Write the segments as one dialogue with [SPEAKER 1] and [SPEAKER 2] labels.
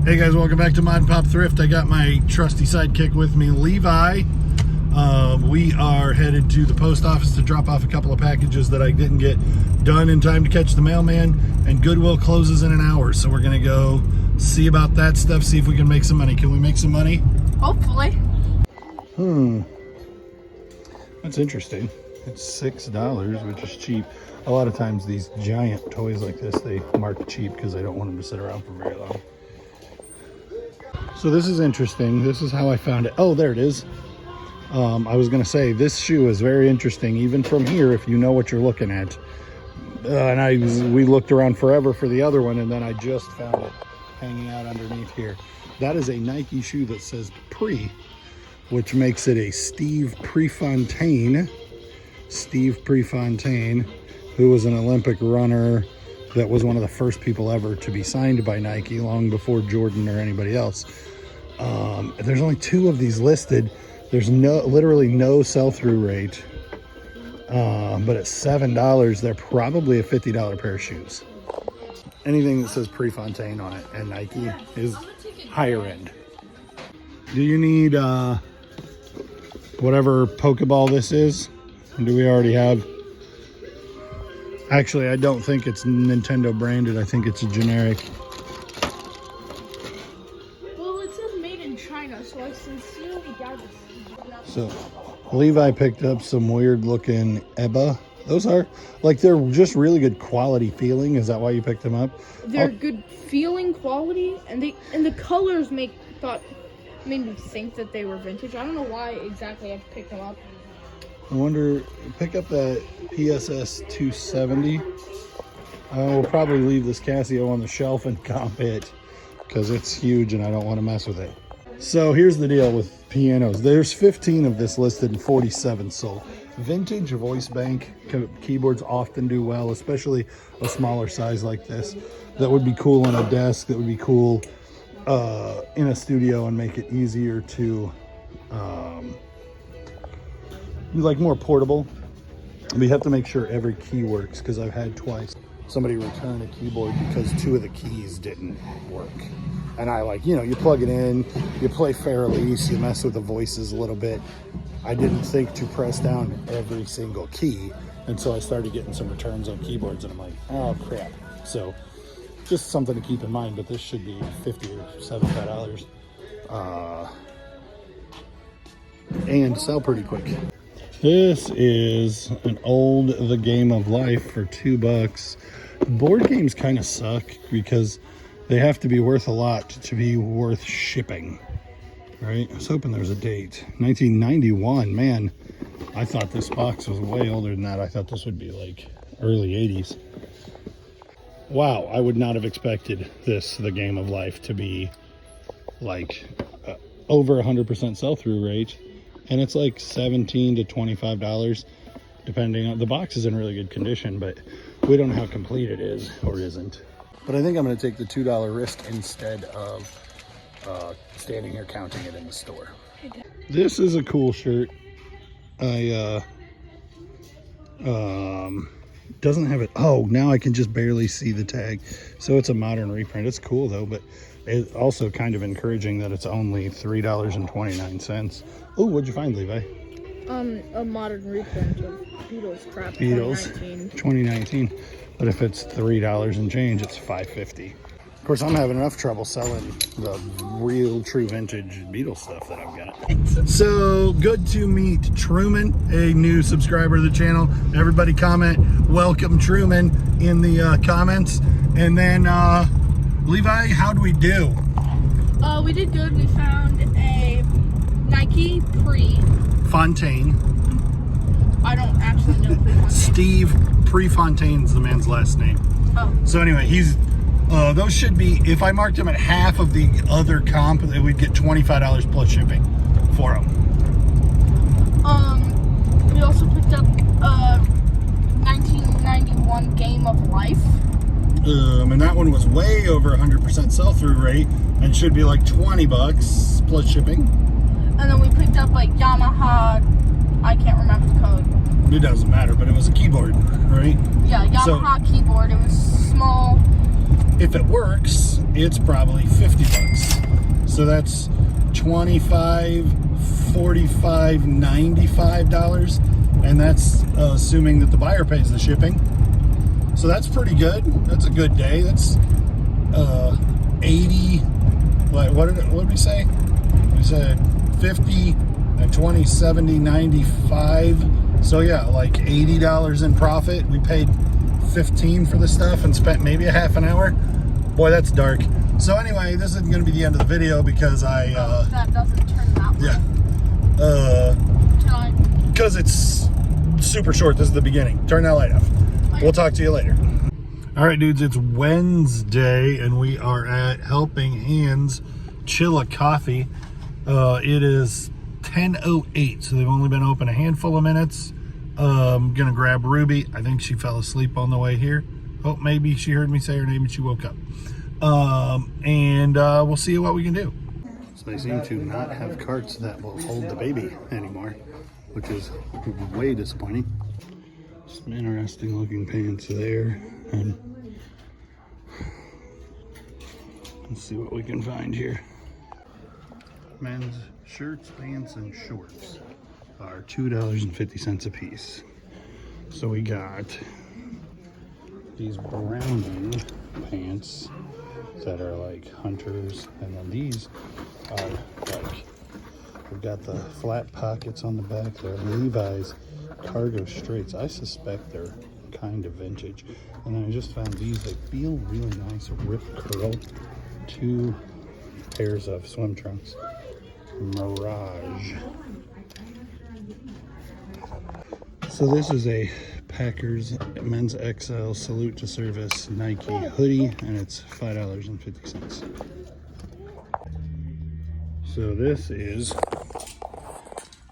[SPEAKER 1] Hey guys, welcome back to Mod Pop Thrift. I got my trusty sidekick with me, Levi. We are headed to the post office to drop off a couple of packages that I didn't get done in time to catch the mailman, and Goodwill closes in an hour, so we're gonna go see about that stuff, see if we can make some money. Can we make some money?
[SPEAKER 2] Hopefully.
[SPEAKER 1] That's interesting. It's $6, which is cheap. A lot of times these giant toys like this, they mark cheap because they don't want them to sit around for very long. So this is interesting. This is how I found it. Oh, there it is. I was gonna say, this shoe is very interesting, even from here, if you know what you're looking at. We looked around forever for the other one, and then I just found it hanging out underneath here. That is a Nike shoe that says Pre, which makes it a Steve Prefontaine. Steve Prefontaine, who was an Olympic runner that was one of the first people ever to be signed by Nike, long before Jordan or anybody else. There's only 2 of these listed. There's literally no sell-through rate, but at $7, they're probably a $50 pair of shoes. Anything that says Prefontaine on it and Nike is higher end. Do you need whatever Pokeball this is? Do we already have? Actually, I don't think it's Nintendo branded. I think it's a generic.
[SPEAKER 2] Well, it says made in China, so I sincerely doubt it.
[SPEAKER 1] So, Levi picked up some weird looking EBA. Those are, like, they're just really good quality feeling. Is that why you picked them up?
[SPEAKER 2] They're good feeling quality, and the colors made me think that they were vintage. I don't know why exactly I picked them up.
[SPEAKER 1] I wonder, pick up that PSS 270. I will probably leave this Casio on the shelf and comp it because it's huge and I don't want to mess with it. So here's the deal with pianos. There's 15 of this listed and 47 sold. Vintage voice bank keyboards often do well, especially a smaller size like this. That would be cool on a desk. That would be cool in a studio and make it easier to like more portable. We have to make sure every key works, because I've had twice somebody return a keyboard because 2 of the keys didn't work. And I you plug it in, you play Fairlease, you mess with the voices a little bit. I didn't think to press down every single key, and so I started getting some returns on keyboards, and I'm like, oh crap. So just something to keep in mind, but this should be $50 or $75 and sell pretty quick. This is an old The Game of Life for $2. Board games kind of suck because they have to be worth a lot to be worth shipping, right? I was hoping there was a date. 1991, man. I thought this box was way older than that. I thought this would be like early 80s. Wow, I would not have expected this, The Game of Life, to be like over 100% sell-through rate. And it's like $17 to $25, depending on, the box is in really good condition, but we don't know how complete it is or isn't. But I think I'm going to take the $2 risk instead of standing here counting it in the store. This is a cool shirt. Doesn't have it. Oh, now I can just barely see the tag. So it's a modern reprint. It's cool though, but it's also kind of encouraging that it's only $3.29. Oh, what'd you find, Levi?
[SPEAKER 2] A modern reprint of Beatles crap.
[SPEAKER 1] Beatles 2019. But if it's $3 and change, it's $5.50. Of course, I'm having enough trouble selling the real true vintage Beatles stuff that I've got. So good to meet Truman, a new subscriber to the channel. Everybody comment welcome Truman in the comments. And then Levi, how'd we do?
[SPEAKER 2] We did good. We found a Nike
[SPEAKER 1] Fontaine.
[SPEAKER 2] I don't actually know Prefontaine. Steve
[SPEAKER 1] Prefontaine's the man's last name.
[SPEAKER 2] Oh.
[SPEAKER 1] So anyway, he's those should be, if I marked them at half of the other comp, we'd get $25 plus shipping for them.
[SPEAKER 2] We also picked up a 1991 Game of Life.
[SPEAKER 1] And that one was way over 100% sell-through rate and should be like $20 plus shipping.
[SPEAKER 2] And then we picked up like Yamaha, I can't remember the code.
[SPEAKER 1] It doesn't matter, but it was a keyboard, right?
[SPEAKER 2] Yeah, Yamaha keyboard. It was small.
[SPEAKER 1] If it works, it's probably 50 bucks. So that's 25, 45, $95. And that's assuming that the buyer pays the shipping. So that's pretty good. That's a good day. That's 80, what did we say? We said 50 and 20, 70, 95. So yeah, like $80 in profit. We paid 15 for the stuff and spent maybe a half an hour. Boy, that's dark. So anyway, this isn't going to be the end of the video because that
[SPEAKER 2] doesn't turn that way.
[SPEAKER 1] Yeah. Because it's super short. This is the beginning. Turn that light off. We'll talk to you later. All right, dudes, it's Wednesday and we are at Helping Hands Chillicothe. It is 10:08, so they've only been open a handful of minutes. Gonna grab Ruby. I think she fell asleep on the way here. Oh, maybe she heard me say her name and she woke up. We'll see what we can do. So they seem to not have carts that will hold the baby anymore, which is way disappointing. Some interesting looking pants there, and let's see what we can find here. Men's shirts, pants, and shorts are $2.50 a piece. So we got these Browning pants that are like hunters, and then these are like, we've got the flat pockets on the back. They're Levi's cargo straights. I suspect they're kind of vintage. And then I just found these. They feel really nice, rip curl. 2 pairs of swim trunks. Mirage. So this is a Packers men's XL salute to service Nike hoodie, and it's $5.50. So this is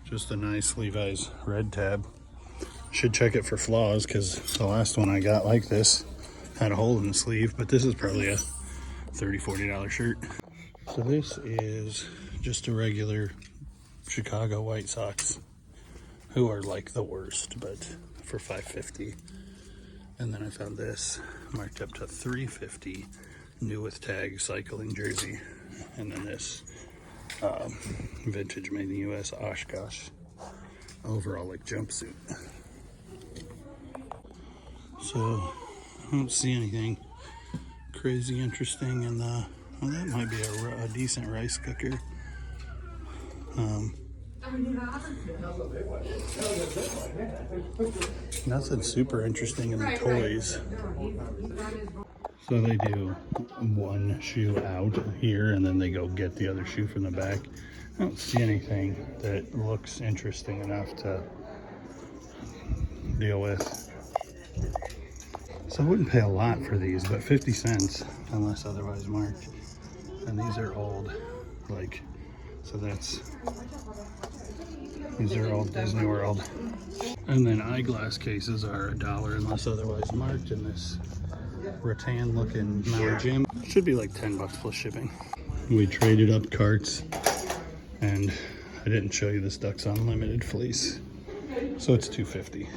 [SPEAKER 1] just a nice Levi's red tab. Should check it for flaws because the last one I got like this had a hole in the sleeve, but this is probably a $30, $40 shirt. So this is just a regular Chicago White Sox, who are like the worst, but for $5.50. And then I found this marked up to $3.50, new with tag cycling jersey. And then this vintage made in the US Oshkosh overall like jumpsuit. So I don't see anything crazy interesting in the, well, that might be a decent rice cooker. Nothing super interesting in the toys. So they do one shoe out here and then they go get the other shoe from the back. I don't see anything that looks interesting enough to deal with. So I wouldn't pay a lot for these, but 50 cents unless otherwise marked. And these are old, like, so these are all Disney World. And then eyeglass cases are $1 unless otherwise marked in this rattan looking Mount Jim. Should be like 10 bucks plus shipping. We traded up carts and I didn't show you this Ducks Unlimited fleece. So it's $2.50.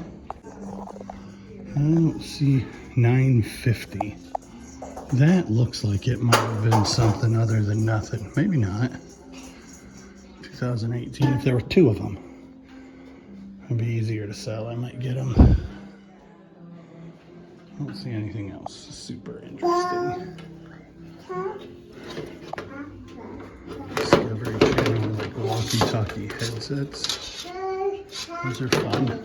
[SPEAKER 1] I don't see $9.50. That looks like it might have been something other than nothing. Maybe not. 2018, if there were 2 of them, it'd be easier to sell. I might get them. I don't see anything else super interesting. Discovery Channel, like walkie-talkie headsets. Those are fun.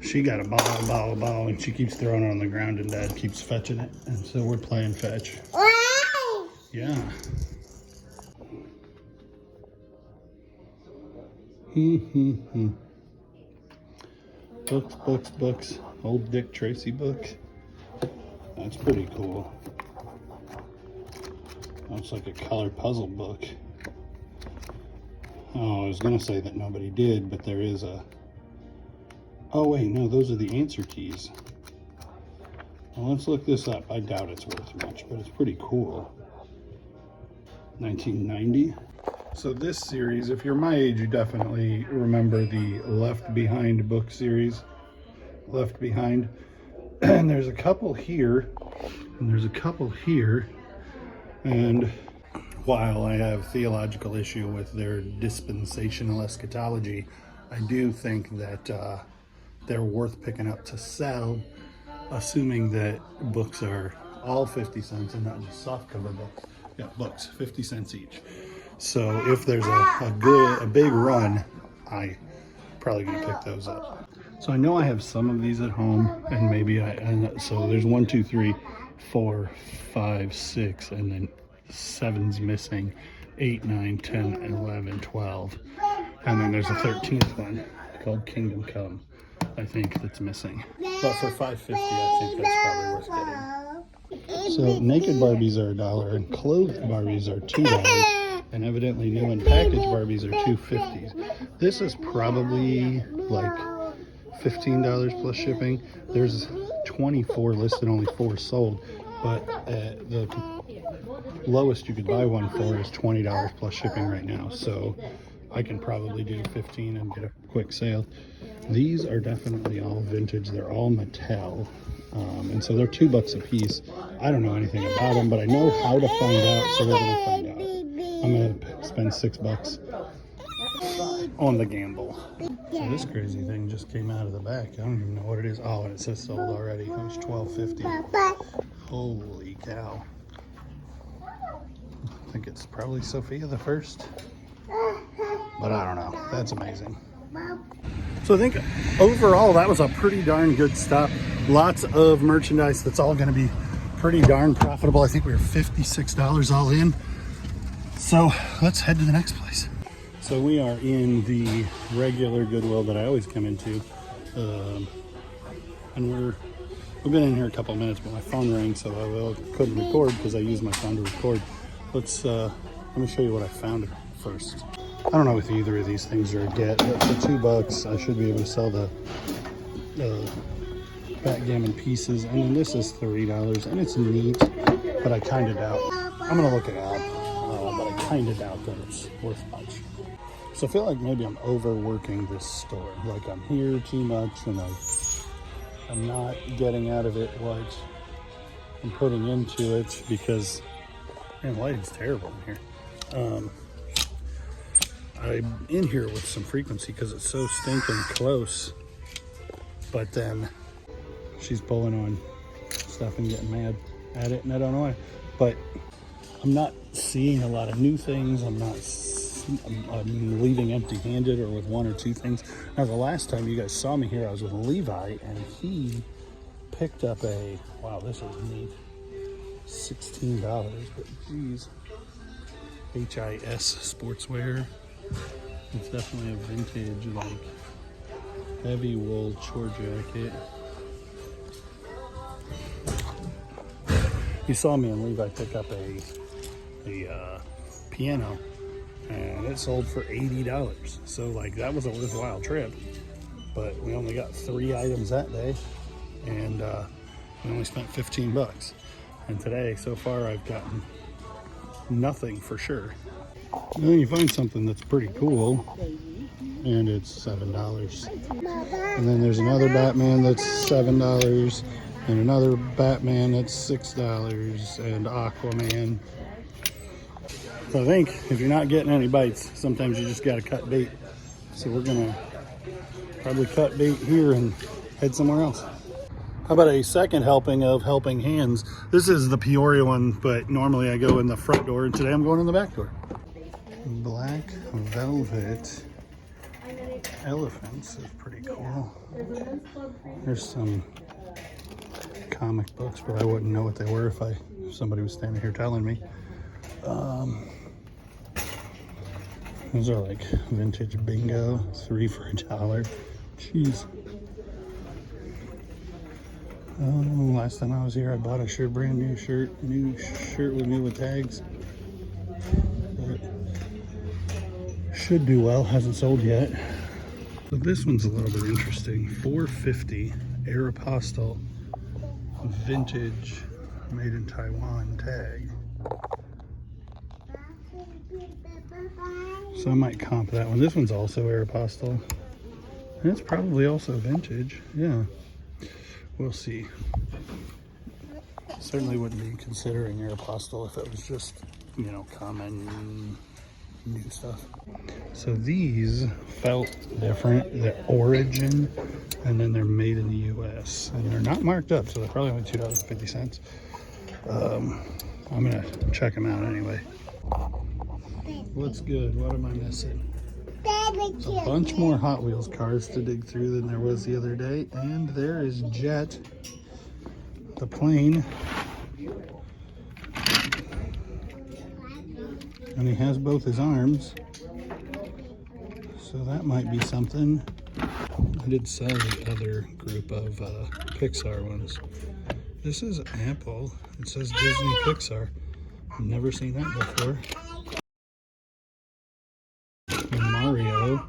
[SPEAKER 1] She got a ball, and she keeps throwing it on the ground, and Dad keeps fetching it, and so we're playing fetch. Yeah. Books. Old Dick Tracy book. That's pretty cool. Looks like a color puzzle book. Oh, I was gonna say that nobody did, but there is a... Oh wait, no, those are the answer keys. Well, let's look this up. I doubt it's worth much, but it's pretty cool. 1990. So this series, if you're my age, you definitely remember the Left Behind book series. Left Behind. And there's a couple here, and there's a couple here. And while I have theological issue with their dispensational eschatology, I do think that they're worth picking up to sell, assuming that books are all 50 cents and not just softcover books. Yeah, books, 50 cents each. So if there's a big run, I probably gonna pick those up. So I know I have some of these at home, and maybe so there's 1, 2, 3, 4, 5, 6, and then 7's missing, 8, 9, 10, 11, 12, and then there's a 13th one called Kingdom Come, I think, that's missing. But for $5.50, I think that's probably worth getting. So naked Barbies are $1, and clothed Barbies are $2, and evidently new and packaged Barbies are $2.50. This is probably like $15 plus shipping. There's 24 listed, only 4 sold, but the lowest you could buy one for is $20 plus shipping right now. So I can probably do 15 and get a quick sale. These are definitely all vintage. They're all Mattel. And so they're $2 a piece. I don't know anything about them, but I know how to find out, so we're gonna find out. I'm gonna spend $6 on the gamble. So this crazy thing just came out of the back. I don't even know what it is. Oh, and it says sold already. It was $12.50. Holy cow. I think it's probably Sophia the First, but I don't know. That's amazing. So I think overall that was a pretty darn good stop. Lots of merchandise that's all going to be pretty darn profitable. I think we were $56 all in. So let's head to the next place. So we are in the regular Goodwill that I always come into, and we've been in here a couple of minutes, but my phone rang, so I couldn't record because I used my phone to record. Let me show you what I found first. I don't know if either of these things are a get, but for $2 I should be able to sell the backgammon pieces. And then this is $3, and it's neat, but I kind of doubt. I'm gonna look it up, but I kind of doubt that it's worth much. So I feel like maybe I'm overworking this store. Like I'm here too much, and I'm not getting out of it what I'm putting into it, because man, lighting's terrible in here. I'm in here with some frequency because it's so stinking close, but then she's pulling on stuff and getting mad at it, and I don't know why. But I'm not seeing a lot of new things. I'm leaving empty-handed or with 1 or 2 things. Now, the last time you guys saw me here, I was with Levi, and he picked up wow, this is neat, $16, but geez, HIS sportswear. It's definitely a vintage, like, heavy wool chore jacket. You saw me and Levi pick up a piano, and it sold for $80. So like that was a worthwhile trip, but we only got 3 items that day, and we only spent $15. And today, so far, I've gotten nothing for sure. And then you find something that's pretty cool, and it's $7. And then there's another Batman that's $7, and another Batman that's $6, and Aquaman. So I think if you're not getting any bites, sometimes you just gotta cut bait. So we're gonna probably cut bait here and head somewhere else. How about a second helping of Helping Hands? This is the Peoria one, but normally I go in the front door, and today I'm going in the back door. Black velvet elephants is pretty cool. There's some comic books, but I wouldn't know what they were if somebody was standing here telling me. Those are like vintage bingo, 3 for $1. Jeez. Last time I was here, I bought a brand new shirt with tags. But should do well, hasn't sold yet. So this one's a little bit interesting. $4.50 Aeropostale vintage, made in Taiwan tag. So I might comp that one. This one's also Aeropostale. And it's probably also vintage. Yeah. We'll see. Certainly wouldn't be considering Aeropostale if it was just, you know, common new stuff. So these felt different. They're Origin, and then they're made in the US. And they're not marked up, so they're probably only $2.50. I'm gonna check them out anyway. What's good? What am I missing? There's a bunch more Hot Wheels cars to dig through than there was the other day. And there is Jet, the plane. And he has both his arms. So that might be something. I did sell the other group of Pixar ones. This is Apple. It says Disney Pixar. I've never seen that before. And Mario.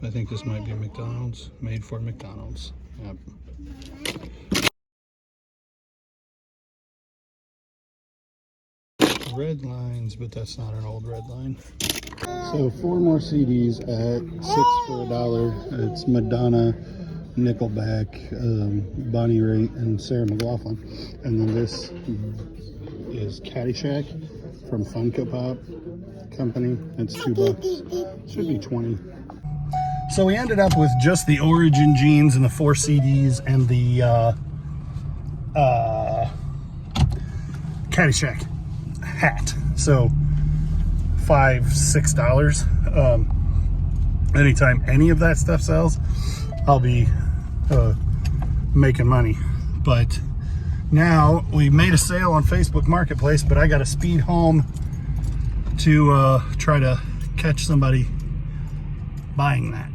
[SPEAKER 1] I think this might be McDonald's. Made for McDonald's. Yep. Red lines, but that's not an old red line. So 4 more CDs at $6 for $1. It's Madonna, Nickelback, Bonnie Raitt, and Sarah McLachlan. And then this is Caddyshack from Funko Pop Company. It's $2. Should be 20. So we ended up with just the Origin jeans and the 4 CDs and the Caddyshack hat. So $5-6. Anytime any of that stuff sells, I'll be making money. But now we made a sale on Facebook Marketplace, but I got to speed home to try to catch somebody buying that.